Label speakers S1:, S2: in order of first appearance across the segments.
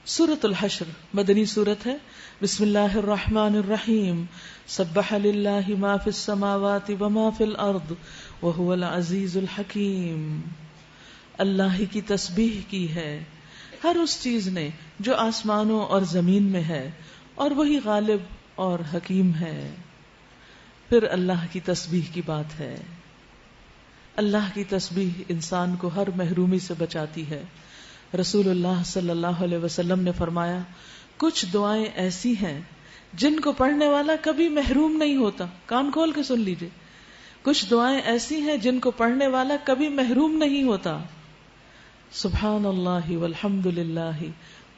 S1: سورۃ الحشر مدنی سورت ہے. بسم اللہ الرحمن الرحیم. سبح للہ ما فی السماوات وما فی الارض وہو العزیز الحکیم. اللہ کی تسبیح کی ہے ہر اس چیز نے جو آسمانوں اور زمین میں ہے، اور وہی غالب اور حکیم ہے. پھر اللہ کی تسبیح کی بات ہے. اللہ کی تسبیح انسان کو ہر محرومی سے بچاتی ہے. رسول اللہ صلی اللہ علیہ وسلم نے فرمایا، کچھ دعائیں ایسی ہیں جن کو پڑھنے والا کبھی محروم نہیں ہوتا. کان کھول کے سن لیجئے. کچھ دعائیں ایسی ہیں جن کو پڑھنے والا کبھی محروم نہیں ہوتا. سبحان اللہ والحمد للہ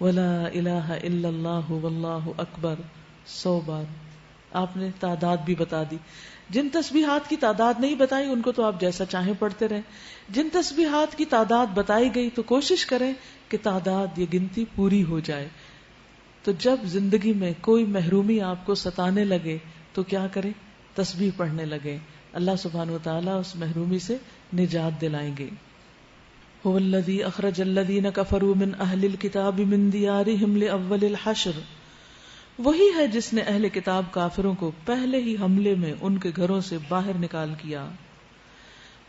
S1: ولا الہ الا اللہ واللہ اکبر 100 بار. آپ نے تعداد بھی بتا دی. جن تسبیحات کی تعداد نہیں بتائی ان کو تو آپ جیسا چاہیں پڑھتے رہیں. جن تسبیحات کی تعداد بتائی گئی تو کوشش کریں کہ تعداد یہ گنتی پوری ہو جائے. تو جب زندگی میں کوئی محرومی آپ کو ستانے لگے تو کیا کریں؟ تسبیح پڑھنے لگے. اللہ سبحانہ و تعالیٰ اس محرومی سے نجات دلائیں گے. هو الذی اخرج الذین کفروا من اہل الکتاب من دیارہم لأول الحشر. وہی ہے جس نے اہل کتاب کافروں کو پہلے ہی حملے میں ان کے گھروں سے باہر نکال کیا.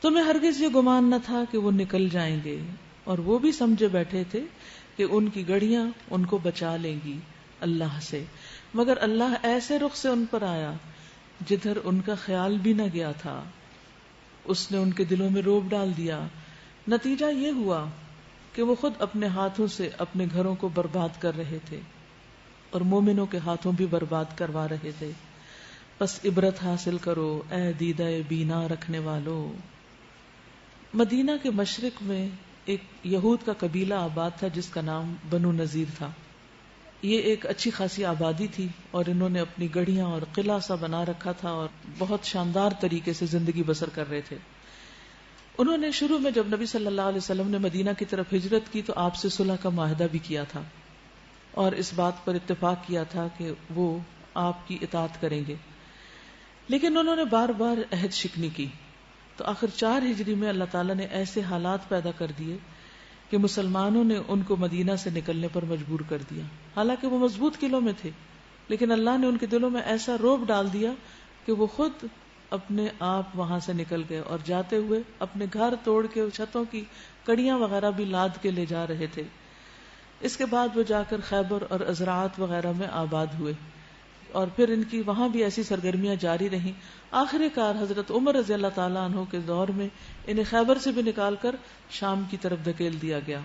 S1: تمہیں ہرگز یہ گمان نہ تھا کہ وہ نکل جائیں گے، اور وہ بھی سمجھے بیٹھے تھے کہ ان کی گڑیاں ان کو بچا لیں گی اللہ سے، مگر اللہ ایسے رخ سے ان پر آیا جدھر ان کا خیال بھی نہ گیا تھا. اس نے ان کے دلوں میں رعب ڈال دیا. نتیجہ یہ ہوا کہ وہ خود اپنے ہاتھوں سے اپنے گھروں کو برباد کر رہے تھے اور مومنوں کے ہاتھوں بھی برباد کروا رہے تھے. پس عبرت حاصل کرو اے دیدہ بینا رکھنے والو. مدینہ کے مشرق میں ایک یہود کا قبیلہ آباد تھا جس کا نام بنو نذیر تھا. یہ ایک اچھی خاصی آبادی تھی اور انہوں نے اپنی گڑھیاں اور قلعہ سا بنا رکھا تھا اور بہت شاندار طریقے سے زندگی بسر کر رہے تھے. انہوں نے شروع میں جب نبی صلی اللہ علیہ وسلم نے مدینہ کی طرف ہجرت کی تو آپ سے صلح کا معاہدہ بھی کیا تھا اور اس بات پر اتفاق کیا تھا کہ وہ آپ کی اطاعت کریں گے. لیکن انہوں نے بار بار عہد شکنی کی. تو آخر 4 ہجری میں اللہ تعالیٰ نے ایسے حالات پیدا کر دیے کہ مسلمانوں نے ان کو مدینہ سے نکلنے پر مجبور کر دیا. حالانکہ وہ مضبوط قلعوں میں تھے، لیکن اللہ نے ان کے دلوں میں ایسا رعب ڈال دیا کہ وہ خود اپنے آپ وہاں سے نکل گئے اور جاتے ہوئے اپنے گھر توڑ کے چھتوں کی کڑیاں وغیرہ بھی لاد کے لے جا رہے تھے. اس کے بعد وہ جا کر خیبر اور ازراعت وغیرہ میں آباد ہوئے اور پھر ان کی وہاں بھی ایسی سرگرمیاں جاری رہیں. آخر کار حضرت عمر رضی اللہ تعالیٰ عنہ کے دور میں انہیں خیبر سے بھی نکال کر شام کی طرف دھکیل دیا گیا.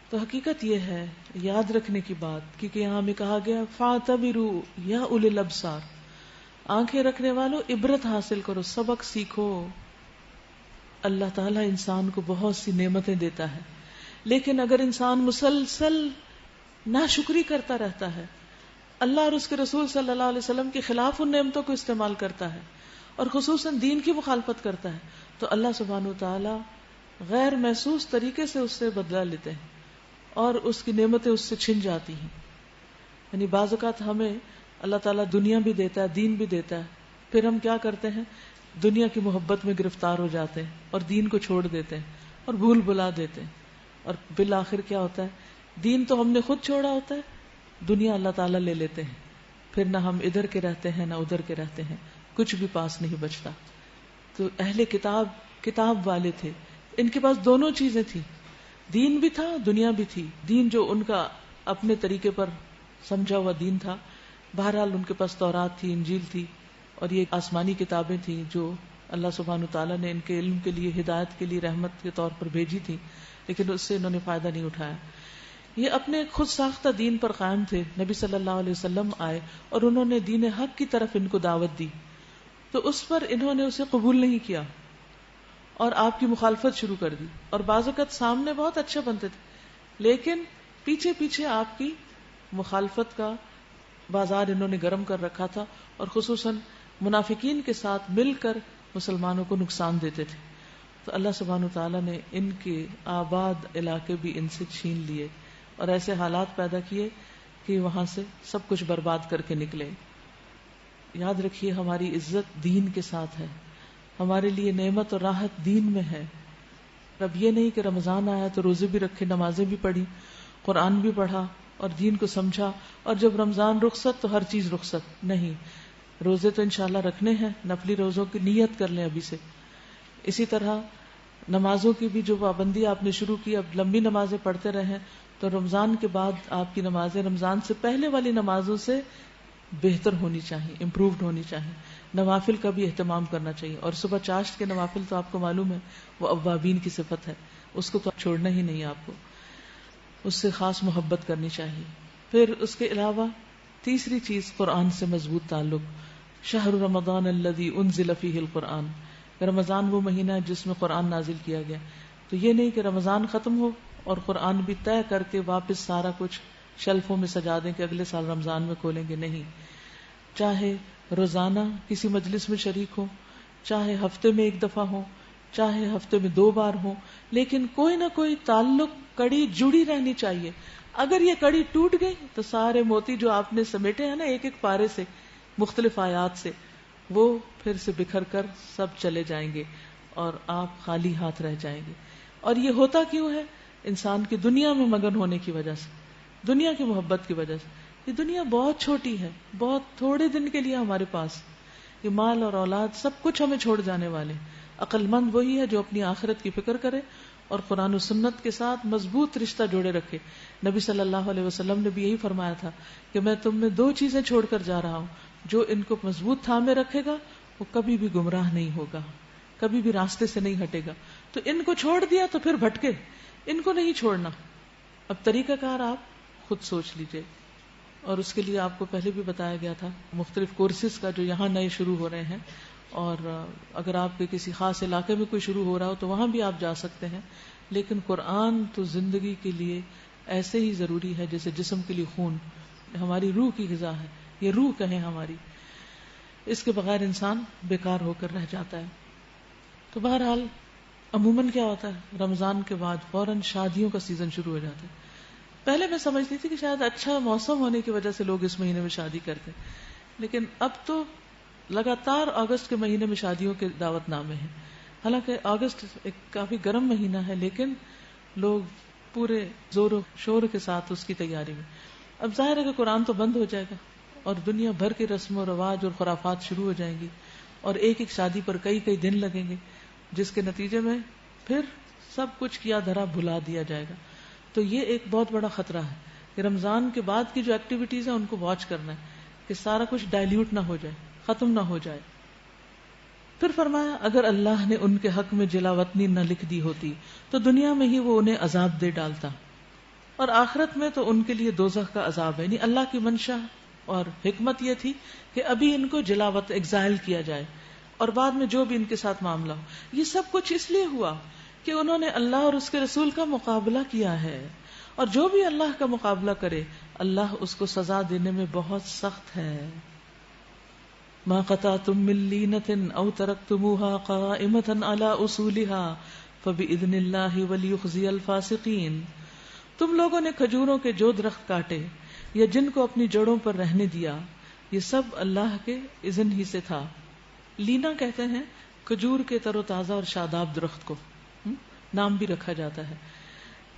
S1: تو حقیقت یہ ہے، یاد رکھنے کی بات، کیونکہ یہاں ہمیں کہا گیا فَاعْتَبِرُوا یا اُولِي الْأَبْصَارِ، آنکھیں رکھنے والوں عبرت حاصل کرو، سبق سیکھو. اللہ تعالیٰ انسان کو بہت سی نعمتیں دیتا ہے، لیکن اگر انسان مسلسل ناشکری کرتا رہتا ہے، اللہ اور اس کے رسول صلی اللہ علیہ وسلم کے خلاف ان نعمتوں کو استعمال کرتا ہے اور خصوصاً دین کی مخالفت کرتا ہے، تو اللہ سبحانہ وتعالی غیر محسوس طریقے سے اس سے بدلہ لیتے ہیں اور اس کی نعمتیں اس سے چھن جاتی ہیں. یعنی بعض اوقات ہمیں اللہ تعالیٰ دنیا بھی دیتا ہے، دین بھی دیتا ہے، پھر ہم کیا کرتے ہیں؟ دنیا کی محبت میں گرفتار ہو جاتے ہیں اور دین کو چھوڑ دیتے ہیں اور بھول بھلا دیتے ہیں، اور بالآخر کیا ہوتا ہے؟ دین تو ہم نے خود چھوڑا ہوتا ہے، دنیا اللہ تعالیٰ لے لیتے ہیں. پھر نہ ہم ادھر کے رہتے ہیں نہ ادھر کے رہتے ہیں، کچھ بھی پاس نہیں بچتا. تو اہل کتاب کتاب والے تھے، ان کے پاس دونوں چیزیں تھیں، دین بھی تھا دنیا بھی تھی. دین جو ان کا اپنے طریقے پر سمجھا ہوا دین تھا، بہرحال ان کے پاس تورات تھی، انجیل تھی، اور یہ آسمانی کتابیں تھیں جو اللہ سبحانہ تعالیٰ نے ان کے علم کے لیے، ہدایت کے لیے رحمت کے طور پر بھیجی تھی، لیکن اس سے انہوں نے فائدہ نہیں اٹھایا. یہ اپنے خود ساختہ دین پر قائم تھے. نبی صلی اللہ علیہ وسلم آئے اور انہوں نے دین حق کی طرف ان کو دعوت دی، تو اس پر انہوں نے اسے قبول نہیں کیا اور آپ کی مخالفت شروع کر دی. اور بعض اوقات سامنے بہت اچھے بنتے تھے، لیکن پیچھے پیچھے آپ کی مخالفت کا بازار انہوں نے گرم کر رکھا تھا اور خصوصاً منافقین کے ساتھ مل کر مسلمانوں کو نقصان دیتے تھے. تو اللہ سبحانہ تعالیٰ نے ان کے آباد علاقے بھی ان سے چھین لیے اور ایسے حالات پیدا کیے کہ وہاں سے سب کچھ برباد کر کے نکلے. یاد رکھیے ہماری عزت دین کے ساتھ ہے، ہمارے لیے نعمت اور راحت دین میں ہے. اب یہ نہیں کہ رمضان آیا تو روزے بھی رکھے، نمازیں بھی پڑھی قرآن بھی پڑھا اور دین کو سمجھا، اور جب رمضان رخصت تو ہر چیز رخصت نہیں. روزے تو انشاءاللہ رکھنے ہیں، نفلی روزوں کی نیت کر لیں ابھی سے. اسی طرح نمازوں کی بھی جو پابندی آپ نے شروع کی، اب لمبی نمازیں پڑھتے رہیں تو رمضان کے بعد آپ کی نمازیں رمضان سے پہلے والی نمازوں سے بہتر ہونی چاہیے، امپرووڈ ہونی چاہیے. نوافل کا بھی اہتمام کرنا چاہیے، اور صبح چاشت کے نوافل تو آپ کو معلوم ہے وہ اوابین کی صفت ہے، اس کو تو چھوڑنا ہی نہیں، آپ کو اس سے خاص محبت کرنی چاہیے. پھر اس کے علاوہ تیسری چیز قرآن سے مضبوط تعلق. شہر رمضان الذی انزل فیہ القرآن، رمضان وہ مہینہ ہے جس میں قرآن نازل کیا گیا. تو یہ نہیں کہ رمضان ختم ہو اور قرآن بھی طے کر کے واپس سارا کچھ شیلفوں میں سجا دیں کہ اگلے سال رمضان میں کھولیں گے. نہیں، چاہے روزانہ کسی مجلس میں شریک ہو، چاہے ہفتے میں ایک دفعہ ہو، چاہے ہفتے میں 2 بار ہو، لیکن کوئی نہ کوئی تعلق، کڑی جڑی رہنی چاہیے. اگر یہ کڑی ٹوٹ گئی تو سارے موتی جو آپ نے سمیٹے ہیں نا ایک ایک پارے سے، مختلف آیات سے، وہ پھر سے بکھر کر سب چلے جائیں گے اور آپ خالی ہاتھ رہ جائیں گے. اور یہ ہوتا کیوں ہے؟ انسان کی دنیا میں مگن ہونے کی وجہ سے، دنیا کی محبت کی وجہ سے. یہ دنیا بہت چھوٹی ہے، بہت تھوڑے دن کے لیے ہمارے پاس. یہ مال اور اولاد سب کچھ ہمیں چھوڑ جانے والے. عقل مند وہی ہے جو اپنی آخرت کی فکر کرے اور قرآن و سنت کے ساتھ مضبوط رشتہ جوڑے رکھے. نبی صلی اللہ علیہ وسلم نے بھی یہی فرمایا تھا کہ میں تم میں 2 چیزیں چھوڑ کر جا رہا ہوں، جو ان کو مضبوط تھامے رکھے گا وہ کبھی بھی گمراہ نہیں ہوگا، کبھی بھی راستے سے نہیں ہٹے گا. تو ان کو چھوڑ دیا تو پھر بھٹکے، ان کو نہیں چھوڑنا. اب طریقہ کار آپ خود سوچ لیجئے، اور اس کے لیے آپ کو پہلے بھی بتایا گیا تھا مختلف کورسز کا جو یہاں نئے شروع ہو رہے ہیں، اور اگر آپ کے کسی خاص علاقے میں کوئی شروع ہو رہا ہو تو وہاں بھی آپ جا سکتے ہیں. لیکن قرآن تو زندگی کے لیے ایسے ہی ضروری ہے جیسے جسم کے لیے خون، ہماری روح کی غذا ہے، یہ روح کہیں ہماری. اس کے بغیر انسان بیکار ہو کر رہ جاتا ہے. تو بہرحال عموماً کیا ہوتا ہے، رمضان کے بعد فوراً شادیوں کا سیزن شروع ہو جاتا ہے. پہلے میں سمجھتی تھی کہ شاید اچھا موسم ہونے کی وجہ سے لوگ اس مہینے میں شادی کرتے ہیں، لیکن اب تو لگاتار اگست کے مہینے میں شادیوں کے دعوت نامے ہیں. حالانکہ اگست ایک کافی گرم مہینہ ہے، لیکن لوگ پورے زور و شور کے ساتھ اس کی تیاری میں. اب ظاہر ہے کہ قرآن تو بند ہو جائے گا اور دنیا بھر کے رسم و رواج اور خرافات شروع ہو جائیں گی، اور ایک ایک شادی پر کئی دن لگیں گے، جس کے نتیجے میں پھر سب کچھ کیا دھرا بھلا دیا جائے گا. تو یہ ایک بہت بڑا خطرہ ہے کہ رمضان کے بعد کی جو ایکٹیویٹیز ہیں ان کو واچ کرنا ہے کہ سارا کچھ ڈائلیوٹ نہ ہو جائے، ختم نہ ہو جائے. پھر فرمایا اگر اللہ نے ان کے حق میں جلاوطنی نہ لکھ دی ہوتی تو دنیا میں ہی وہ انہیں عذاب دے ڈالتا، اور آخرت میں تو ان کے لیے دوزخ کا عذاب ہے. یعنی اللہ کی منشا اور حکمت یہ تھی کہ ابھی ان کو جلاوط ایگزائل کیا جائے، اور بعد میں جو بھی ان کے ساتھ معاملہ ہو. یہ سب کچھ اس لیے ہوا کہ انہوں نے اللہ اور اس کے رسول کا مقابلہ کیا ہے، اور جو بھی اللہ کا مقابلہ کرے اللہ اس کو سزا دینے میں بہت سخت ہے. ما قطعتم من لینة او ترکتموها قائمة على اصولها فبإذن اللہ وليخزي الفاسقین. تم لوگوں نے کھجوروں کے جو درخت کاٹے یا جن کو اپنی جڑوں پر رہنے دیا، یہ سب اللہ کے اذن ہی سے تھا. لینا کہتے ہیں کھجور کے تر و تازہ اور شاداب درخت کو، نام بھی رکھا جاتا ہے.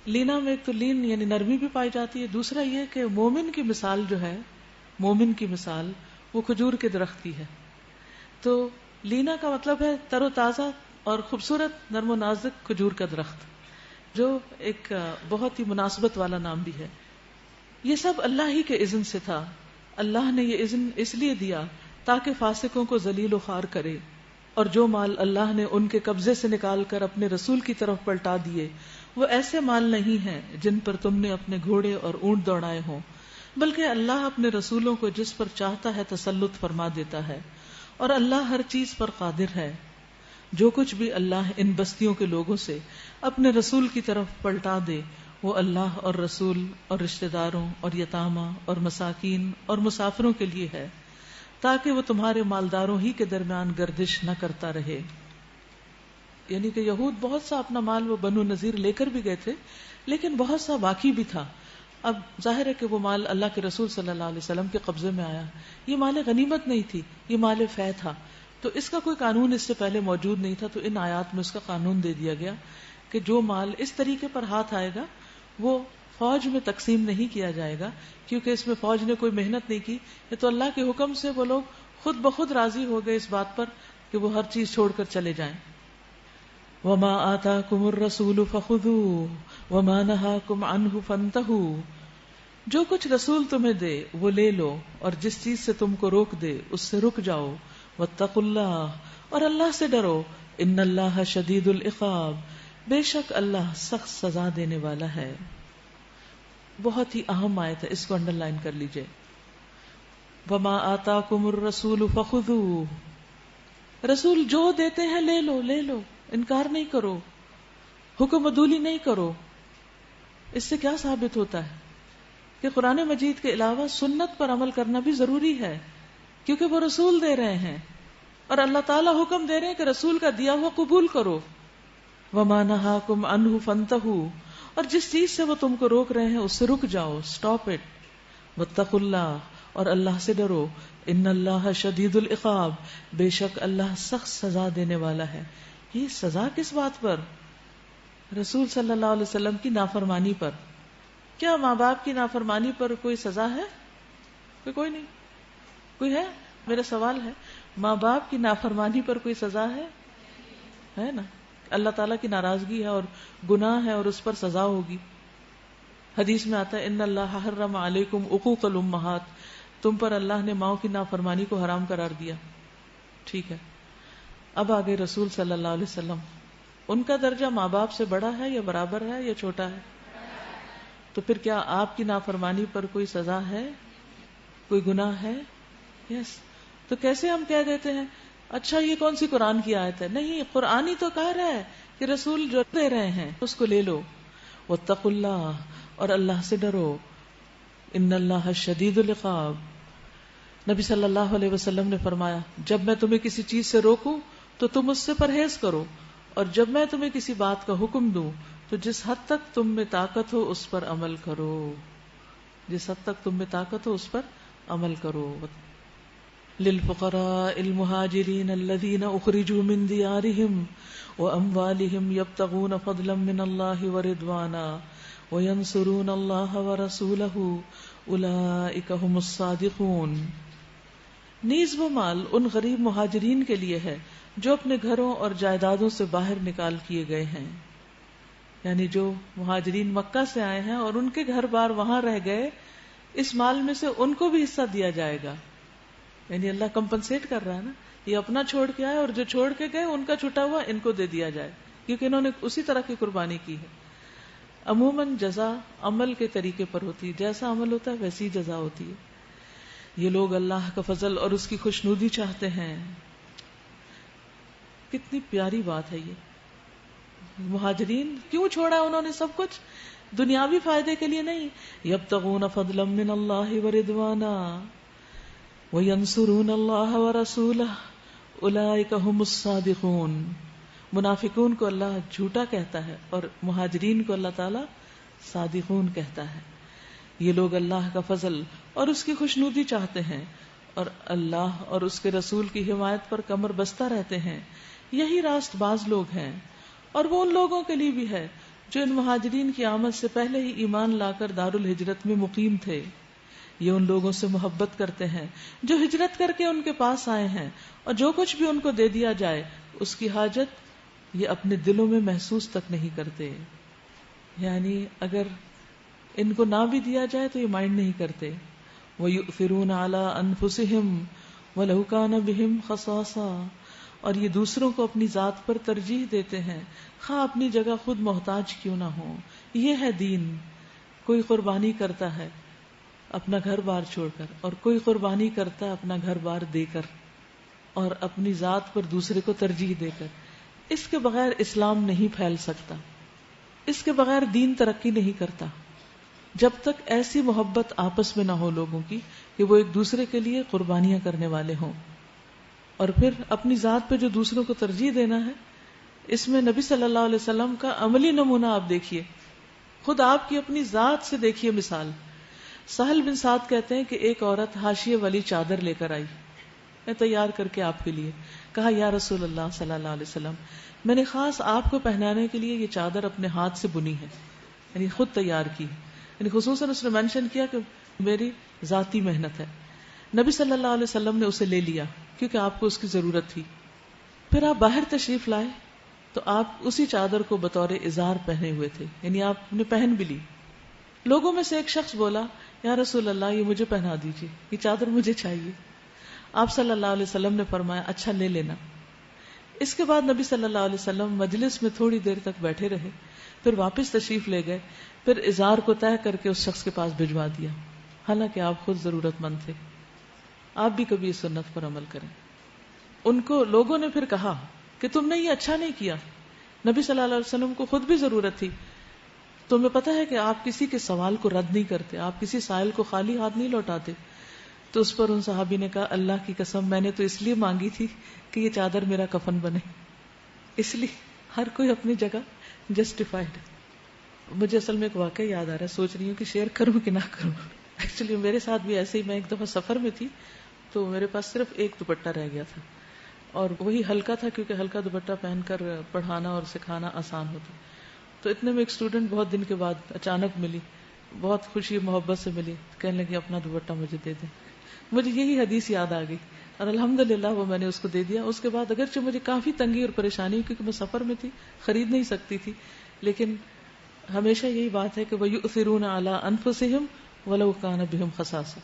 S1: لینا میں ایک تو لین یعنی نرمی بھی پائی جاتی ہے، دوسرا یہ کہ مومن کی مثال جو ہے، مومن کی مثال وہ کھجور کے درخت کی ہے. تو لینا کا مطلب ہے تر و تازہ اور خوبصورت نرم و نازک کھجور کا درخت، جو ایک بہت ہی مناسبت والا نام بھی ہے. یہ سب اللہ ہی کے اذن سے تھا. اللہ نے یہ اذن اس لیے دیا تاکہ فاسقوں کو ذلیل و خوار کرے، اور جو مال اللہ نے ان کے قبضے سے نکال کر اپنے رسول کی طرف پلٹا دیے وہ ایسے مال نہیں ہیں جن پر تم نے اپنے گھوڑے اور اونٹ دوڑائے ہوں، بلکہ اللہ اپنے رسولوں کو جس پر چاہتا ہے تسلط فرما دیتا ہے، اور اللہ ہر چیز پر قادر ہے. جو کچھ بھی اللہ ان بستیوں کے لوگوں سے اپنے رسول کی طرف پلٹا دے وہ اللہ اور رسول اور رشتہ داروں اور یتامہ اور مساکین اور مسافروں کے لیے ہے، تاکہ وہ تمہارے مالداروں ہی کے درمیان گردش نہ کرتا رہے. یعنی کہ یہود بہت سا اپنا مال وہ بنو نذیر لے کر بھی گئے تھے، لیکن بہت سا باقی بھی تھا. اب ظاہر ہے کہ وہ مال اللہ کے رسول صلی اللہ علیہ وسلم کے قبضے میں آیا. یہ مال غنیمت نہیں تھی، یہ مال فے تھا. تو اس کا کوئی قانون اس سے پہلے موجود نہیں تھا، تو ان آیات میں اس کا قانون دے دیا گیا کہ جو مال اس طریقے پر ہاتھ آئے گا وہ فوج میں تقسیم نہیں کیا جائے گا، کیونکہ اس میں فوج نے کوئی محنت نہیں کی، یہ تو اللہ کے حکم سے وہ لوگ خود بخود راضی ہو گئے اس بات پر کہ وہ ہر چیز چھوڑ کر چلے جائیں. وما آتاکم الرسول فخذوہ وما نہاکم عنہ فانتہوا، جو کچھ رسول تمہیں دے وہ لے لو، اور جس چیز سے تم کو روک دے اس سے رک جاؤ. واتقوا اللہ، اور اللہ سے ڈرو. ان اللہ شدید العقاب، بے شک اللہ سخت سزا دینے والا ہے. بہت ہی اہم آیت ہے، اس کو انڈر لائن کر لیجئے. وما آتاکم الرسول فخذوہ، رسول جو دیتے ہیں لے لو، لے لو، انکار نہیں کرو، حکم عدولی نہیں کرو. اس سے کیا ثابت ہوتا ہے کہ قرآن مجید کے علاوہ سنت پر عمل کرنا بھی ضروری ہے، کیونکہ وہ رسول دے رہے ہیں اور اللہ تعالیٰ حکم دے رہے ہیں کہ رسول کا دیا ہوا قبول کرو. وما نہاکم عنہ فانتہوا، اور جس چیز سے وہ تم کو روک رہے ہیں اس سے رک جاؤ، اسٹاپ اٹ. واتقوا اللہ، اور اللہ سے ڈرو. ان اللہ شدید العقاب، بے شک اللہ سخت سزا دینے والا ہے. یہ سزا کس بات پر؟ رسول صلی اللہ علیہ وسلم کی نافرمانی پر. کیا ماں باپ کی نافرمانی پر کوئی سزا ہے؟ کوئی نہیں. کوئی ہے؟ میرا سوال ہے، ماں باپ کی نافرمانی پر کوئی سزا ہے نا؟ اللہ تعالیٰ کی ناراضگی ہے اور گناہ ہے اور اس پر سزا ہوگی. حدیث میں آتا ہے ان اللہ حرم علیکم عقوق الامہات، تم پر اللہ نے ماؤں کی نافرمانی کو حرام قرار دیا. ٹھیک ہے، اب آگے رسول صلی اللہ علیہ وسلم، ان کا درجہ ماں باپ سے بڑا ہے یا برابر ہے یا چھوٹا ہے؟ تو پھر کیا آپ کی نافرمانی پر کوئی سزا ہے، کوئی گناہ ہے؟ یس. تو کیسے ہم کہہ دیتے ہیں اچھا یہ کون سی قرآن کی آیت ہے؟ نہیں، قرآن ہی تو کہہ رہا ہے کہ رسول جو دے رہے ہیں اس کو لے لو. واتقوا اللہ، اور اللہ سے ڈرو. ان اللہ شدید العقاب. نبی صلی اللہ علیہ وسلم نے فرمایا جب میں تمہیں کسی چیز سے روکوں تو تم اس سے پرہیز کرو، اور جب میں تمہیں کسی بات کا حکم دوں تو جس حد تک تم میں طاقت ہو اس پر عمل کرو. جس حد تک تم میں طاقت ہو اس پر عمل کرو. للفقراء المہاجرین الذین اخرجوا من دیارہم واموالہم یبتغون فضلا من اللہ ورضوانا وینصرون اللہ ورسولہ اولئک ھم الصادقون. نیز وہ مال ان غریب مہاجرین کے لیے ہے جو اپنے گھروں اور جائیدادوں سے باہر نکال کیے گئے ہیں، یعنی جو مہاجرین مکہ سے آئے ہیں اور ان کے گھر بار وہاں رہ گئے، اس مال میں سے ان کو بھی حصہ دیا جائے گا. یعنی اللہ کمپنسیٹ کر رہا ہے نا، یہ اپنا چھوڑ کے آئے اور جو چھوڑ کے گئے ان کا چھٹا ہوا ان کو دے دیا جائے، کیونکہ انہوں نے اسی طرح کی قربانی کی ہے. عموماً جزا عمل کے طریقے پر ہوتی ہے، جیسا عمل ہوتا ہے ویسی جزا ہوتی ہے. یہ لوگ اللہ کا فضل اور اس کی خوشنودی چاہتے ہیں. کتنی پیاری بات ہے یہ. مہاجرین کیوں چھوڑا انہوں نے سب کچھ؟ دنیاوی فائدے کے لیے نہیں. یبتغون فضلا من اللہ ورضوانا وینصرون اللہ ورسولہ اولئک ھم الصادقون. منافقون کو اللہ جھوٹا کہتا ہے اور مہاجرین کو اللہ تعالی صادقون کہتا ہے. یہ لوگ اللہ کا فضل اور اس کی خوشنودی چاہتے ہیں اور اللہ اور اس کے رسول کی حمایت پر کمر بستہ رہتے ہیں. یہی راست باز لوگ ہیں. اور وہ ان لوگوں کے لیے بھی ہے جو ان مہاجرین کی آمد سے پہلے ہی ایمان لا کر دارالہجرت میں مقیم تھے. یہ ان لوگوں سے محبت کرتے ہیں جو ہجرت کر کے ان کے پاس آئے ہیں، اور جو کچھ بھی ان کو دے دیا جائے اس کی حاجت یہ اپنے دلوں میں محسوس تک نہیں کرتے. یعنی اگر ان کو نہ بھی دیا جائے تو یہ مائنڈ نہیں کرتے. وَيُؤْثِرُونَ عَلَىٰ أَنفُسِهِمْ وَلَوْ كَانَ بِهِمْ خَصَاصَةٌ، اور یہ دوسروں کو اپنی ذات پر ترجیح دیتے ہیں خواہ اپنی جگہ خود محتاج کیوں نہ ہو. یہ ہے دین. کوئی قربانی کرتا ہے اپنا گھر بار چھوڑ کر، اور کوئی قربانی کرتا ہے اپنا گھر بار دے کر اور اپنی ذات پر دوسرے کو ترجیح دے کر. اس کے بغیر اسلام نہیں پھیل سکتا، اس کے بغیر دین ترقی نہیں کرتا. جب تک ایسی محبت آپس میں نہ ہو لوگوں کی کہ وہ ایک دوسرے کے لیے قربانیاں کرنے والے ہوں. اور پھر اپنی ذات پہ جو دوسروں کو ترجیح دینا ہے، اس میں نبی صلی اللہ علیہ وسلم کا عملی نمونہ آپ دیکھیے. خود آپ کی اپنی ذات سے دیکھیے مثال. سہل بن سعد کہتے ہیں کہ ایک عورت حاشیے والی چادر لے کر آئی، میں تیار کر کے آپ کے لیے. کہا یا رسول اللہ صلی اللہ علیہ وسلم، میں نے خاص آپ کو پہنانے کے لیے یہ چادر اپنے ہاتھ سے بنی ہے، یعنی خود تیار کی. یعنی خصوصاً اس نے مینشن کیا کہ میری ذاتی محنت ہے. نبی صلی اللہ علیہ وسلم نے اسے لے لیا کیونکہ آپ کو اس کی ضرورت تھی. پھر آپ باہر تشریف لائے تو آپ اسی چادر کو بطور ازار پہنے ہوئے تھے، یعنی آپ نے پہن بھی لی. لوگوں میں سے ایک شخص بولا یا رسول اللہ یہ مجھے پہنا دیجیے، یہ چادر مجھے چاہیے. آپ صلی اللہ علیہ وسلم نے فرمایا اچھا لے لینا. اس کے بعد نبی صلی اللہ علیہ وسلم مجلس میں تھوڑی دیر تک بیٹھے رہے، پھر واپس تشریف لے گئے، پھر ازار کو طے کر کے اس شخص کے پاس بھجوا دیا، حالانکہ آپ خود ضرورت مند تھے. آپ بھی کبھی اس سنت پر عمل کریں. ان کو لوگوں نے پھر کہا کہ تم نے یہ اچھا نہیں کیا، نبی صلی اللہ علیہ وسلم کو خود بھی ضرورت تھی. تمہیں پتا ہے کہ آپ کسی کے سوال کو رد نہیں کرتے، آپ کسی سائل کو خالی ہاتھ نہیں لوٹاتے. تو اس پر ان صحابی نے کہا اللہ کی قسم میں نے تو اس لیے مانگی تھی کہ یہ چادر میرا کفن بنے. اس لیے ہر کوئی اپنی جگہ جسٹیفائڈ. مجھے اصل میں ایک واقعہ یاد آ رہا ہے، سوچ رہی ہوں کہ شیئر کروں کہ نہ کروں. ایکچولی میرے ساتھ بھی ایسے ہی، میں ایک دفعہ سفر میں تھی تو میرے پاس صرف ایک دوپٹہ رہ گیا تھا اور وہی ہلکا تھا کیونکہ ہلکا دوپٹہ پہن کر پڑھانا اور سکھانا آسان ہوتا. تو اتنے میں ایک اسٹوڈنٹ بہت دن کے بعد اچانک ملی، بہت خوشی محبت سے ملی، کہنے لگی اپنا دوپٹہ مجھے دے دیں. مجھے یہی حدیث یاد آ گئی اور الحمدللہ وہ میں نے اس کو دے دیا. اس کے بعد اگرچہ مجھے کافی تنگی اور پریشانی ہوئی کیونکہ میں سفر میں تھی، خرید نہیں سکتی تھی، لیکن ہمیشہ یہی بات ہے کہ وَيُؤْثِرُونَ عَلَىٰ أَنفُسِهِمْ وَلَوْ كَانَ بِهِمْ خَصَاصَةٌ.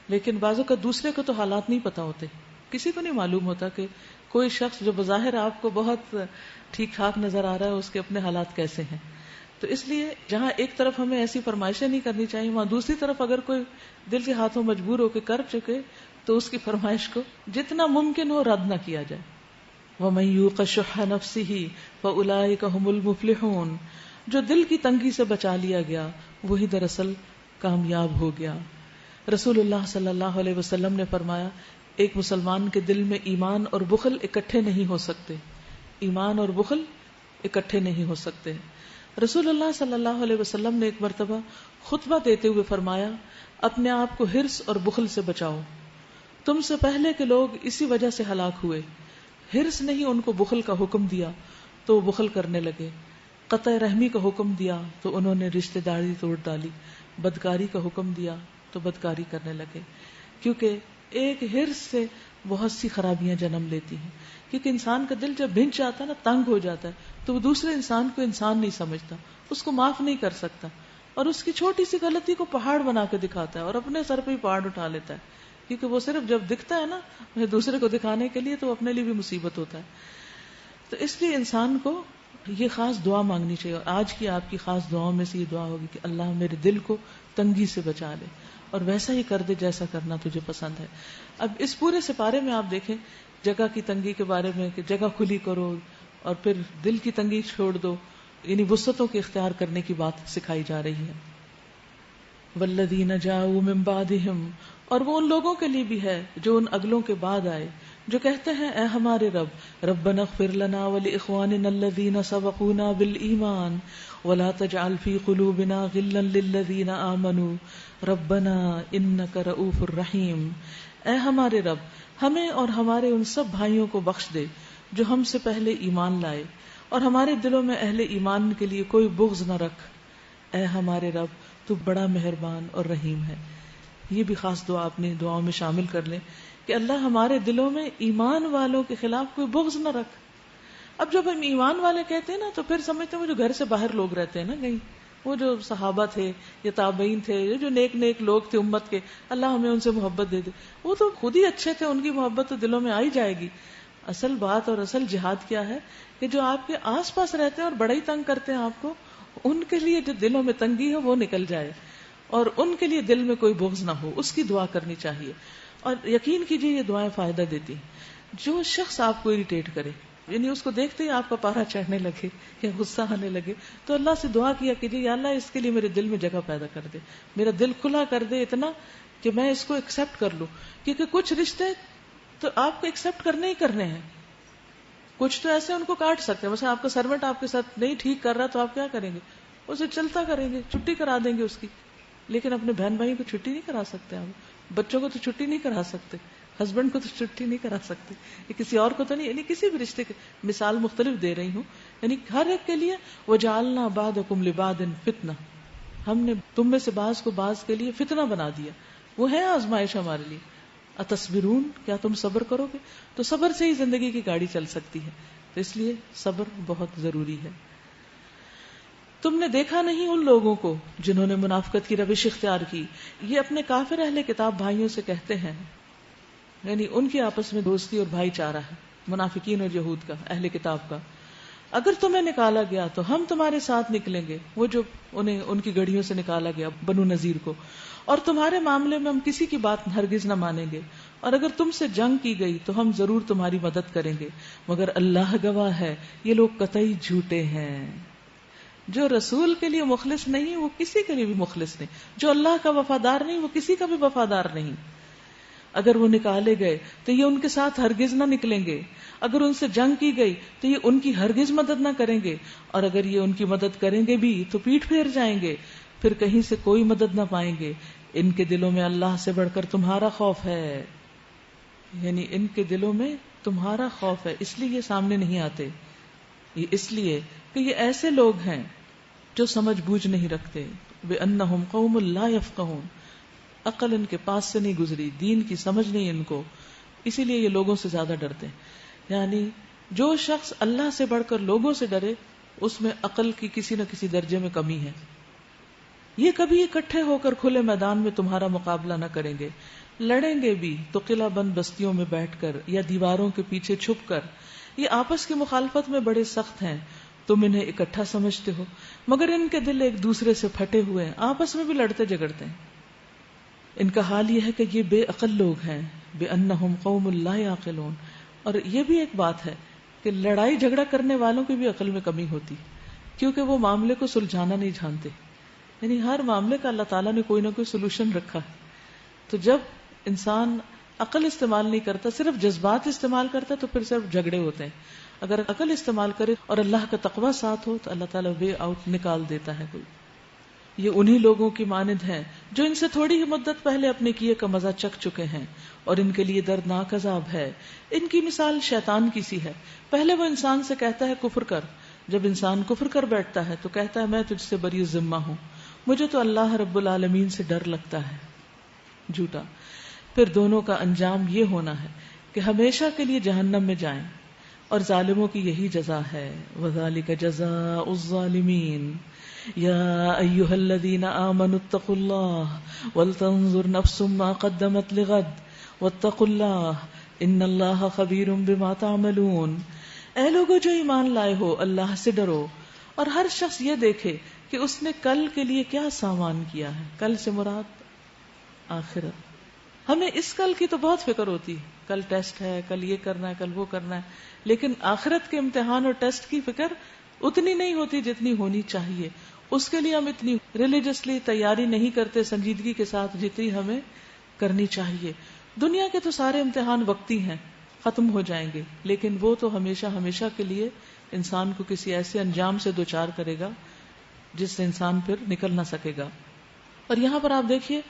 S1: لیکن بعضوں کا دوسرے کو تو حالات نہیں پتا ہوتے، کسی کو نہیں معلوم ہوتا کہ کوئی شخص جو بظاہر آپ کو بہت ٹھیک ٹھاک نظر آ رہا ہے اس کے اپنے حالات کیسے ہیں. تو اس لیے جہاں ایک طرف ہمیں ایسی فرمائشیں نہیں کرنی چاہیے، وہاں دوسری طرف اگر کوئی دل کے ہاتھوں مجبور ہو کے کر چکے تو اس کی فرمائش کو جتنا ممکن ہو رد نہ کیا جائے. وَمَن يُوقَ شُحَّ نَفْسِهِ فَأُولَٰئِكَ هُمُ الْمُفْلِحُونَ. جو دل کی تنگی سے بچا لیا گیا وہی دراصل کامیاب ہو گیا. رسول اللہ صلی اللہ علیہ وسلم نے فرمایا ایک مسلمان کے دل میں ایمان اور بخل اکٹھے نہیں ہو سکتے، ایمان اور بخل اکٹھے نہیں ہو سکتے. رسول اللہ صلی اللہ علیہ وسلم نے ایک مرتبہ خطبہ دیتے ہوئے فرمایا اپنے آپ کو حرص اور بخل سے بچاؤ، تم سے پہلے کے لوگ اسی وجہ سے ہلاک ہوئے. حرص نہیں ان کو بخل کا حکم دیا تو وہ بخل کرنے لگے، قطع رحمی کا حکم دیا تو انہوں نے رشتہ داری توڑ ڈالی، بدکاری کا حکم دیا تو بدکاری کرنے لگے. کیونکہ ایک حرص سے بہت سی خرابیاں جنم لیتی ہیں، کیونکہ انسان کا دل جب بھنج جاتا ہے نا، تنگ ہو جاتا ہے، تو وہ دوسرے انسان کو انسان نہیں سمجھتا، اس کو معاف نہیں کر سکتا اور اس کی چھوٹی سی غلطی کو پہاڑ بنا کے دکھاتا ہے اور اپنے سر پہ ہی پہاڑ اٹھا لیتا ہے. کیونکہ وہ صرف جب دکھتا ہے نا دوسرے کو دکھانے کے لیے تو اپنے لیے بھی مصیبت ہوتا ہے. تو اس لیے انسان کو یہ خاص دعا مانگنی چاہیے، اور آج کی آپ کی خاص دعاؤں میں سے یہ دعا ہوگی کہ اللہ میرے دل کو تنگی سے بچا لے اور ویسا ہی کر دے جیسا کرنا تجھے پسند ہے. اب اس پورے سپارے میں آپ دیکھیں جگہ کی تنگی کے بارے میں کہ جگہ کھلی کرو اور پھر دل کی تنگی چھوڑ دو، یعنی وسعتوں کے اختیار کرنے کی بات سکھائی جا رہی ہے. والذین جاؤوا من بعدہم، اور وہ ان لوگوں کے لیے بھی ہے جو ان اگلوں کے بعد آئے، جو کہتے ہیں اے ہمارے رب ربنا اغفر لنا ولاخواننا الذین سبقونا بالایمان ولا تجعل فی قلوبنا غلا للذین آمنوا ربنا انک رؤوف الرحیم. اے ہمارے رب ہمیں اور ہمارے ان سب بھائیوں کو بخش دے جو ہم سے پہلے ایمان لائے، اور ہمارے دلوں میں اہل ایمان کے لیے کوئی بغض نہ رکھ. اے ہمارے رب تو بڑا مہربان اور رحیم ہے. یہ بھی خاص دعا اپنی دعاؤں میں شامل کر لیں کہ اللہ ہمارے دلوں میں ایمان والوں کے خلاف کوئی بغض نہ رکھ. اب جب ہم ایمان والے کہتے ہیں نا تو پھر سمجھتے ہیں وہ جو گھر سے باہر لوگ رہتے ہیں نا کہیں، وہ جو صحابہ تھے یا تابعین تھے یا جو نیک نیک لوگ تھے امت کے، اللہ ہمیں ان سے محبت دے دے. وہ تو خود ہی اچھے تھے، ان کی محبت تو دلوں میں آئی جائے گی. اصل بات اور اصل جہاد کیا ہے کہ جو آپ کے آس پاس رہتے ہیں اور بڑا ہی تنگ کرتے ہیں آپ کو، ان کے لیے جو دلوں میں تنگی ہے وہ نکل جائے اور ان کے لیے دل میں کوئی بغض نہ ہو، اس کی دعا کرنی چاہیے. اور یقین کیجیے یہ دعائیں فائدہ دیتی ہیں. جو شخص آپ کو اریٹیٹ کرے، یعنی اس کو دیکھتے ہی آپ کا پارا چڑھنے لگے یا غصہ آنے لگے، تو اللہ سے دعا کیا کیجیے یا اللہ اس کے لیے میرے دل میں جگہ پیدا کر دے، میرا دل کھلا کر دے اتنا کہ میں اس کو ایکسپٹ کر لوں. کیونکہ کچھ رشتے تو آپ کو ایکسپٹ کرنے ہی کرنے ہیں، کچھ تو ایسے ان کو کاٹ سکتے ہیں. مثلا آپ کا سرونٹ آپ کے ساتھ نہیں ٹھیک کر رہا تو آپ کیا کریں گے؟ اسے چلتا کریں گے، چھٹی کرا دیں گے اس کی. لیکن اپنے بہن بھائی کو چھٹی نہیں کرا سکتے آپ، بچوں کو تو چھٹی نہیں کرا سکتے، ہسبینڈ کو تو چھٹی نہیں کرا سکتے، یہ کسی اور کو تو نہیں. یعنی کسی بھی رشتے کی مثال مختلف دے رہی ہوں، یعنی ہر ایک کے لیے وَجَعَلْنَا بَعْضَكُمْ لِبَعْضٍ فِتْنَةً. ہم نے تم میں سے بعض کو بعض کے لیے فتنہ بنا دیا، وہ ہے آزمائش ہمارے لیے. اتصبرون، کیا تم صبر کرو گے؟ تو صبر سے ہی زندگی کی گاڑی چل سکتی ہے. تو اس لیے صبر بہت ضروری ہے. تم نے دیکھا نہیں ان لوگوں کو جنہوں نے منافقت کی روش اختیار کی. یہ اپنے کافر اہل کتاب بھائیوں سے کہتے ہیں، یعنی ان کی آپس میں دوستی اور بھائی چارہ ہے، منافقین اور یہود کا، اہل کتاب کا. اگر تمہیں نکالا گیا تو ہم تمہارے ساتھ نکلیں گے، وہ جو انہیں ان کی گڑھیوں سے نکالا گیا بنو نذیر کو، اور تمہارے معاملے میں ہم کسی کی بات ہرگز نہ مانیں گے، اور اگر تم سے جنگ کی گئی تو ہم ضرور تمہاری مدد کریں گے، مگر اللہ گواہ ہے یہ لوگ قطعی جھوٹے ہیں. جو رسول کے لیے مخلص نہیں وہ کسی کے لیے بھی مخلص نہیں، جو اللہ کا وفادار نہیں وہ کسی کا بھی وفادار نہیں. اگر وہ نکالے گئے تو یہ ان کے ساتھ ہرگز نہ نکلیں گے، اگر ان سے جنگ کی گئی تو یہ ان کی ہرگز مدد نہ کریں گے، اور اگر یہ ان کی مدد کریں گے بھی تو پیٹ پھیر جائیں گے، پھر کہیں سے کوئی مدد نہ پائیں گے. ان کے دلوں میں اللہ سے بڑھ کر تمہارا خوف ہے، یعنی ان کے دلوں میں تمہارا خوف ہے، اس لیے یہ سامنے نہیں آتے. یہ اس لیے کہ یہ ایسے لوگ ہیں جو سمجھ بوجھ نہیں رکھتے. بِأَنَّهُمْ قَوْمٌ لَا يَفْقَهُونَ، عقل ان کے پاس سے نہیں گزری، دین کی سمجھ نہیں ان کو، اسی لیے یہ لوگوں سے زیادہ ڈرتے ہیں. یعنی جو شخص اللہ سے بڑھ کر لوگوں سے ڈرے اس میں عقل کی کسی نہ کسی درجے میں کمی ہے. یہ کبھی اکٹھے ہو کر کھلے میدان میں تمہارا مقابلہ نہ کریں گے، لڑیں گے بھی تو قلعہ بند بستیوں میں بیٹھ کر یا دیواروں کے پیچھے چھپ کر. یہ آپس کی مخالفت میں بڑے سخت ہیں، تم انہیں اکٹھا سمجھتے ہو، مگر ان کے دل ایک دوسرے سے پھٹے ہوئے ہیں، آپس میں بھی لڑتے جھگڑتے ہیں. ان کا حال یہ ہے کہ یہ بے عقل لوگ ہیں. بِأَنَّهُمْ قَوْمٌ لَا يَعْقِلُونَ. اور یہ بھی ایک بات ہے کہ لڑائی جھگڑا کرنے والوں کی بھی عقل میں کمی ہوتی، کیونکہ وہ معاملے کو سلجھانا نہیں جانتے. یعنی ہر معاملے کا اللہ تعالیٰ نے کوئی نہ کوئی سولوشن رکھا ہے. تو جب انسان عقل استعمال نہیں کرتا، صرف جذبات استعمال کرتا، تو پھر صرف جھگڑے ہوتے ہیں. اگر عقل استعمال کرے اور اللہ کا تقوی ساتھ ہو تو اللہ تعالیٰ وے آؤٹ نکال دیتا ہے کوئی. یہ انہی لوگوں کی مانند ہیں جو ان سے تھوڑی ہی مدت پہلے اپنے کیے کا مزہ چکھ چکے ہیں، اور ان کے لیے دردناک عذاب ہے. ان کی مثال شیطان کی سی ہے. پہلے وہ انسان سے کہتا ہے کفر کر، جب انسان کفر کر بیٹھتا ہے تو کہتا ہے میں تجھ سے بری ذمہ ہوں، مجھے تو اللہ رب العالمین سے ڈر لگتا ہے. جھوٹا. پھر دونوں کا انجام یہ ہونا ہے کہ ہمیشہ کے لیے جہنم میں جائیں، اور ظالموں کی یہی جزا ہے. وَذَلِكَ جَزَاءُ الظَّالِمِينَ. یا ایھا الذین آمنوا اتقوا اللہ ولتنظر نفس ما قدمت لغد واتقوا اللہ ان اللہ خبیر بما تعملون. اے لوگو جو ایمان لائے ہو، اللہ سے ڈرو، اور ہر شخص یہ دیکھے کہ اس نے کل کے لیے کیا سامان کیا ہے. کل سے مراد آخرت. ہمیں اس کل کی تو بہت فکر ہوتی ہے، کل ٹیسٹ ہے، کل یہ کرنا ہے، کل وہ کرنا ہے، لیکن آخرت کے امتحان اور ٹیسٹ کی فکر اتنی نہیں ہوتی جتنی ہونی چاہیے. اس کے لیے ہم اتنی ریلیجسلی تیاری نہیں کرتے سنجیدگی کے ساتھ جتنی ہمیں کرنی چاہیے. دنیا کے تو سارے امتحان وقتی ہیں، ختم ہو جائیں گے، لیکن وہ تو ہمیشہ ہمیشہ کے لیے انسان کو کسی ایسے انجام سے دوچار کرے گا جس سے انسان پھر نکل نہ سکے گا. اور یہاں پر آپ دیکھیے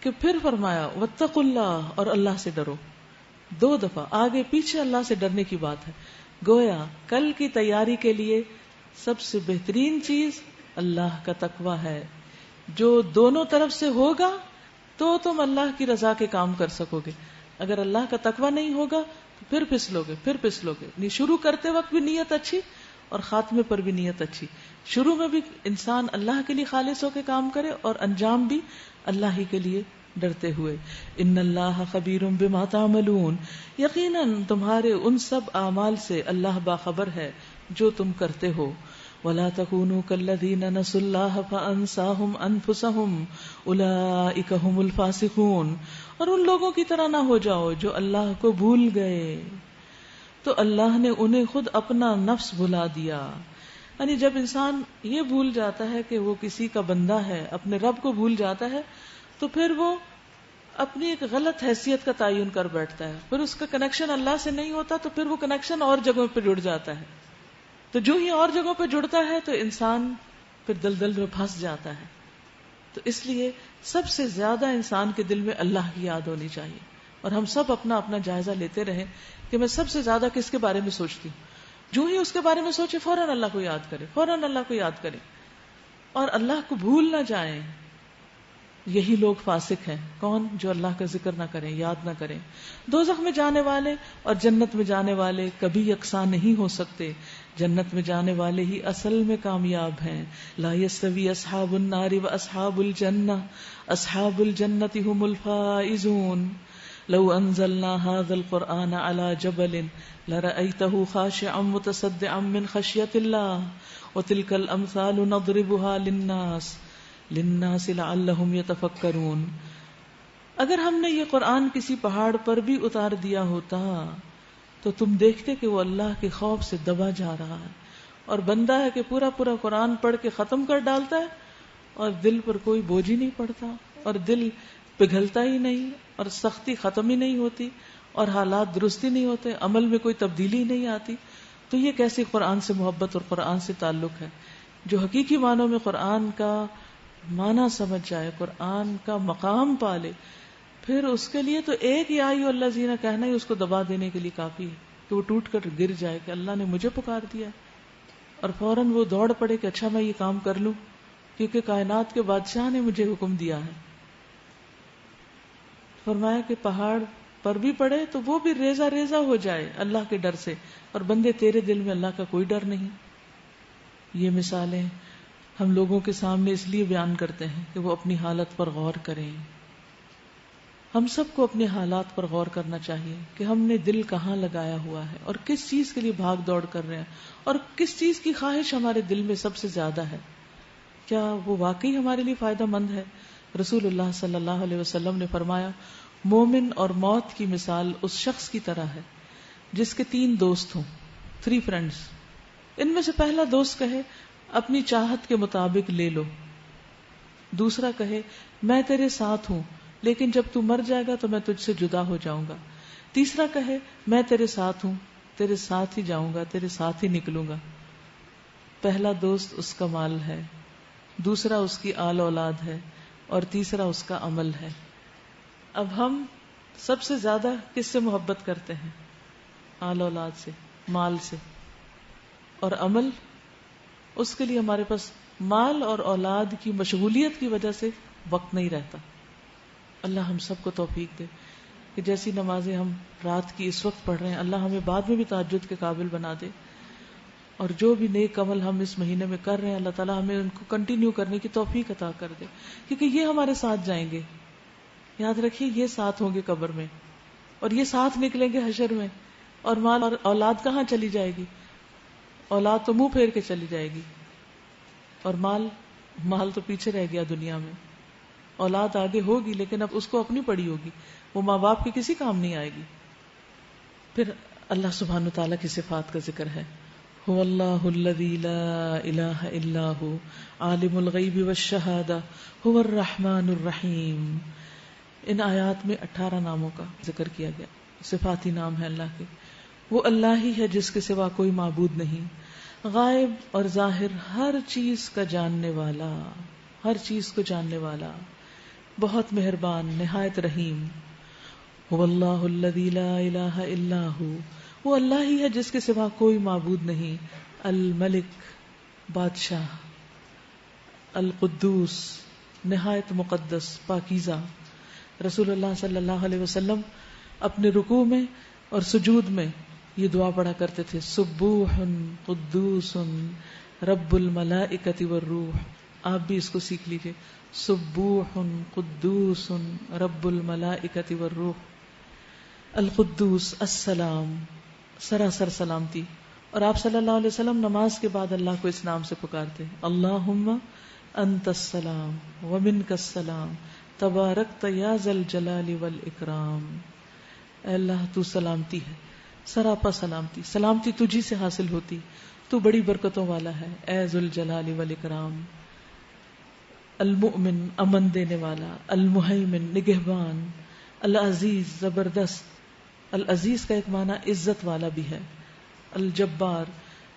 S1: کہ پھر فرمایا واتقوا اللہ، اور اللہ سے ڈرو. 2 دفعہ آگے پیچھے اللہ سے ڈرنے کی بات ہے. گویا کل کی تیاری کے لیے سب سے بہترین چیز اللہ کا تقوی ہے. جو دونوں طرف سے ہوگا تو تم اللہ کی رضا کے کام کر سکو گے. اگر اللہ کا تقوی نہیں ہوگا تو پھر پھسلو گے. نہیں، شروع کرتے وقت بھی نیت اچھی اور خاتمے پر بھی نیت اچھی. شروع میں بھی انسان اللہ کے لیے خالص ہو کے کام کرے اور انجام بھی اللہ ہی کے لیے ڈرتے ہوئے. ان اللہ خبیر بما تعملون. یقیناً تمہارے ان سب اعمال سے اللہ باخبر ہے جو تم کرتے ہو. ولا تكونوا كالذين نسوا الله فانساهم انفسهم اولئك هم الفاسقون. اور ان لوگوں کی طرح نہ ہو جاؤ جو اللہ کو بھول گئے تو اللہ نے انہیں خود اپنا نفس بھلا دیا. یعنی جب انسان یہ بھول جاتا ہے کہ وہ کسی کا بندہ ہے، اپنے رب کو بھول جاتا ہے، تو پھر وہ اپنی ایک غلط حیثیت کا تعین کر بیٹھتا ہے. پھر اس کا کنیکشن اللہ سے نہیں ہوتا تو پھر وہ کنیکشن اور جگہوں پہ جڑ جاتا ہے. تو جو ہی اور جگہوں پہ جڑتا ہے تو انسان پھر دلدل میں پھنس جاتا ہے. تو اس لیے سب سے زیادہ انسان کے دل میں اللہ کی یاد ہونی چاہیے. اور ہم سب اپنا اپنا جائزہ لیتے رہیں کہ میں سب سے زیادہ کس کے بارے میں سوچتی ہوں. جو ہی اس کے بارے میں سوچے فوراً اللہ کو یاد کرے، فوراً اللہ کو یاد کرے. اور اللہ کو بھول نہ جائیں. یہی لوگ فاسق ہیں. کون؟ جو اللہ کا ذکر نہ کریں، یاد نہ کریں. دوزخ میں جانے والے اور جنت میں جانے والے کبھی یکساں نہیں ہو سکتے. جنت میں جانے والے ہی اصل میں کامیاب ہیں. لا یستوی اصحاب النار واصحاب الجنہ اصحاب الجنۃ هم الفائزون. لو انزلنا هذا القرآن على جبل لرأيته خاشعا متصدعا من خشية الله وتلك الأمثال نضربها للناس لعلهم يتفكرون. اگر ہم نے یہ قرآن کسی پہاڑ پر بھی اتار دیا ہوتا تو تم دیکھتے کہ وہ اللہ کے خوف سے دبا جا رہا ہے. اور بندہ ہے کہ پورا پورا قرآن پڑھ کے ختم کر ڈالتا ہے اور دل پر کوئی بوجھ ہی نہیں پڑتا اور دل پگھلتا ہی نہیں اور سختی ختم ہی نہیں ہوتی اور حالات درست ہی نہیں ہوتے، عمل میں کوئی تبدیلی نہیں آتی. تو یہ کیسے قرآن سے محبت اور قرآن سے تعلق ہے؟ جو حقیقی معنوں میں قرآن کا معنی سمجھ جائے، قرآن کا مقام پالے، پھر اس کے لیے تو ایک یا ایھا الذین کہنا ہی اس کو دبا دینے کے لیے کافی ہے کہ وہ ٹوٹ کر گر جائے کہ اللہ نے مجھے پکار دیا، اور فوراً وہ دوڑ پڑے کہ اچھا میں یہ کام کر لوں کیونکہ کائنات کے بادشاہ نے مجھے حکم دیا ہے. فرمایا کہ پہاڑ پر بھی پڑے تو وہ بھی ریزہ ریزہ ہو جائے اللہ کے ڈر سے، اور بندے تیرے دل میں اللہ کا کوئی ڈر نہیں. یہ مثالیں ہم لوگوں کے سامنے اس لیے بیان کرتے ہیں کہ وہ اپنی حالت پر غور کریں. ہم سب کو اپنے حالات پر غور کرنا چاہیے کہ ہم نے دل کہاں لگایا ہوا ہے اور کس چیز کے لیے بھاگ دوڑ کر رہے ہیں اور کس چیز کی خواہش ہمارے دل میں سب سے زیادہ ہے. کیا وہ واقعی ہمارے لیے فائدہ مند ہے؟ رسول اللہ صلی اللہ علیہ وسلم نے فرمایا، مومن اور موت کی مثال اس شخص کی طرح ہے جس کے 3 دوست ہوں، 3 فرینڈز. ان میں سے پہلا دوست کہے اپنی چاہت کے مطابق لے لو، دوسرا کہے میں تیرے ساتھ ہوں لیکن جب تو مر جائے گا تو میں تجھ سے جدا ہو جاؤں گا، تیسرا کہے میں تیرے ساتھ ہوں، تیرے ساتھ ہی جاؤں گا، تیرے ساتھ ہی نکلوں گا. پہلا دوست اس کا مال ہے، دوسرا اس کی آل اولاد ہے، اور تیسرا اس کا عمل ہے. اب ہم سب سے زیادہ کس سے محبت کرتے ہیں؟ آل اولاد سے، مال سے. اور عمل، اس کے لیے ہمارے پاس مال اور اولاد کی مشغولیت کی وجہ سے وقت نہیں رہتا. اللہ ہم سب کو توفیق دے کہ جیسی نمازیں ہم رات کی اس وقت پڑھ رہے ہیں اللہ ہمیں بعد میں بھی تہجد کے قابل بنا دے، اور جو بھی نیک عمل ہم اس مہینے میں کر رہے ہیں اللہ تعالیٰ ہمیں ان کو کنٹینیو کرنے کی توفیق عطا کر دے، کیونکہ یہ ہمارے ساتھ جائیں گے. یاد رکھیے یہ ساتھ ہوں گے قبر میں، اور یہ ساتھ نکلیں گے حشر میں. اور مال اور اولاد کہاں چلی جائے گی؟ اولاد تو منہ پھیر کے چلی جائے گی، اور مال تو پیچھے رہ گیا دنیا میں. اولاد آگے ہوگی لیکن اب اس کو اپنی پڑی ہوگی، وہ ماں باپ کے کسی کام نہیں آئے گی. پھر اللہ سبحانہ وتعالیٰ کی صفات کا ذکر ہے. هو اللہ الذی لا الہ الا هو عالم الغیب والشہادہ هو الرحمن الرحیم. ان آیات میں 18 ناموں کا ذکر کیا گیا، صفاتی نام ہے اللہ کے. وہ اللہ ہی ہے جس کے سوا کوئی معبود نہیں، غائب اور ظاہر ہر چیز کا جاننے والا، ہر چیز کو جاننے والا، بہت مہربان، نہایت رحیم. هو اللہ الذی لا الہ الا هو، وہ اللہ ہی ہے جس کے سوا کوئی معبود نہیں. الملک، بادشاہ، القدوس، نہایت مقدس، پاکیزہ. رسول اللہ صلی اللہ علیہ وسلم اپنے رکوع میں اور سجود میں یہ دعا پڑھا کرتے تھے، سبوح قدوس رب الملائکۃ والروح. آپ بھی اس کو سیکھ لیجئے، سبوح قدوس رب الملائکۃ والروح. القدوس، السلام، سراسر سلامتی. اور آپ صلی اللہ علیہ وسلم نماز کے بعد اللہ کو اس نام سے پکارتے ہیں، اللہم انت السلام ومنک السلام تبارکت یا ذا الجلال والاکرام. اے اللہ تو سلامتی ہے، سراپا سلامتی، سلامتی تجھی سے حاصل ہوتی، تو بڑی برکتوں والا ہے، اے ذو الجلال والاکرام. المؤمن، امن دینے والا، المہیمن، نگہبان، العزیز، زبردست. العزیز کا ایک معنی عزت والا بھی ہے، الجبار،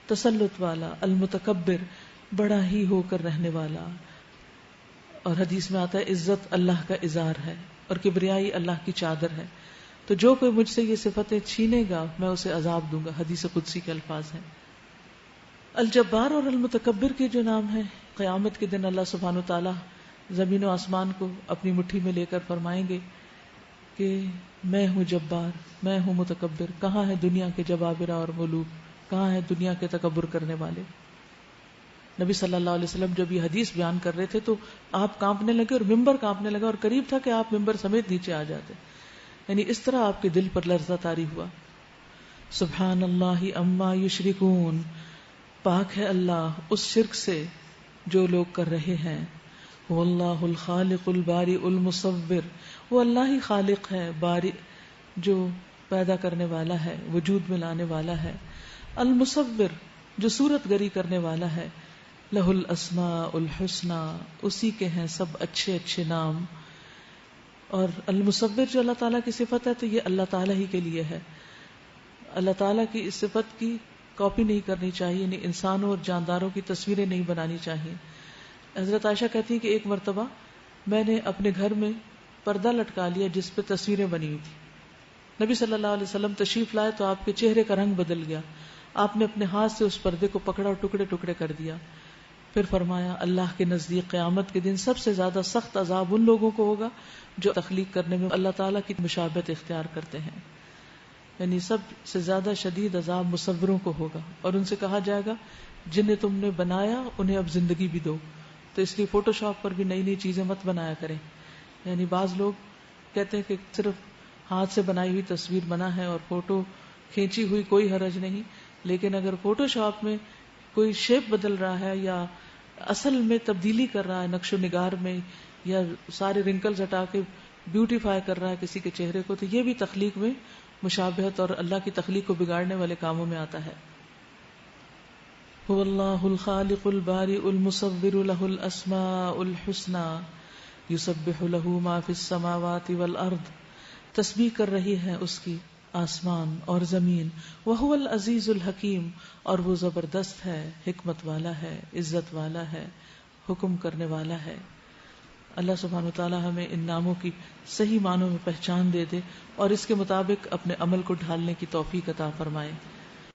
S1: تسلط والا، المتکبر، بڑا ہی ہو کر رہنے والا. اور حدیث میں آتا ہے عزت اللہ کا ازار ہے اور کبریائی اللہ کی چادر ہے، تو جو کوئی مجھ سے یہ صفتیں چھینے گا میں اسے عذاب دوں گا. حدیث قدسی کے الفاظ ہیں. الجبار اور المتکبر کے جو نام ہیں قیامت کے دن اللہ سبحانہ تعالیٰ زمین و آسمان کو اپنی مٹھی میں لے کر فرمائیں گے کہ میں ہوں جبار، میں ہوں متکبر، کہاں ہے دنیا کے جبابرہ اور ملوک، کہاں ہے دنیا کے تکبر کرنے والے. نبی صلی اللہ علیہ وسلم جب یہ حدیث بیان کر رہے تھے تو آپ کانپنے لگے اور ممبر کانپنے لگا، اور قریب تھا کہ آپ ممبر سمیت نیچے آ جاتے. یعنی اس طرح آپ کے دل پر لرزہ طاری ہوا. سبحان اللہ اما یشرکون، پاک ہے اللہ اس شرک سے جو لوگ کر رہے ہیں. واللہ الخالق الباری المصور، وہ اللہ ہی خالق ہے، باری جو پیدا کرنے والا ہے، وجود میں لانے والا ہے، المصور جو صورت گری کرنے والا ہے. لہ الاسماء الحسنی، اسی کے ہیں سب اچھے اچھے نام. اور المصور جو اللہ تعالیٰ کی صفت ہے تو یہ اللہ تعالیٰ ہی کے لیے ہے. اللہ تعالیٰ کی اس صفت کی کاپی نہیں کرنی چاہیے، یعنی انسانوں اور جانداروں کی تصویریں نہیں بنانی چاہیے. حضرت عائشہ کہتی ہیں کہ ایک مرتبہ میں نے اپنے گھر میں پردہ لٹکا لیا جس پہ تصویریں بنی ہوئی تھی. نبی صلی اللہ علیہ وسلم تشریف لائے تو آپ کے چہرے کا رنگ بدل گیا. آپ نے اپنے ہاتھ سے اس پردے کو پکڑا اور ٹکڑے ٹکڑے کر دیا. پھر فرمایا اللہ کے نزدیک قیامت کے دن سب سے زیادہ سخت عذاب ان لوگوں کو ہوگا جو تخلیق کرنے میں اللہ تعالیٰ کی مشابہت اختیار کرتے ہیں. یعنی سب سے زیادہ شدید عذاب مصوروں کو ہوگا. اور ان سے کہا جائے گا جنہیں تم نے بنایا انہیں اب زندگی بھی دو. تو اس لیے فوٹو شاپ پر بھی نئی نئی چیزیں مت بنایا کریں. یعنی بعض لوگ کہتے ہیں کہ صرف ہاتھ سے بنائی ہوئی تصویر بنا ہے اور فوٹو کھینچی ہوئی کوئی حرج نہیں، لیکن اگر فوٹو شاپ میں کوئی شیپ بدل رہا ہے یا اصل میں تبدیلی کر رہا ہے نقش و نگار میں، یا سارے رنکلز ہٹا کے بیوٹیفائی کر رہا ہے کسی کے چہرے کو، تو یہ بھی تخلیق میں مشابہت اور اللہ کی تخلیق کو بگاڑنے والے کاموں میں آتا ہے. هو اللہ الخالق البارئ المصور له الاسماء الحسنى یسبح له ما فی السماوات والارض، تسبیح کر رہی ہے اس کی آسمان اور زمین. وهو العزیز الحکیم، اور وہ زبردست ہے، حکمت والا ہے، عزت والا ہے، حکم کرنے والا ہے. اللہ سبحانہ وتعالی ہمیں ان ناموں کی صحیح معنوں میں پہچان دے دے اور اس کے مطابق اپنے عمل کو ڈھالنے کی توفیق عطا فرمائے.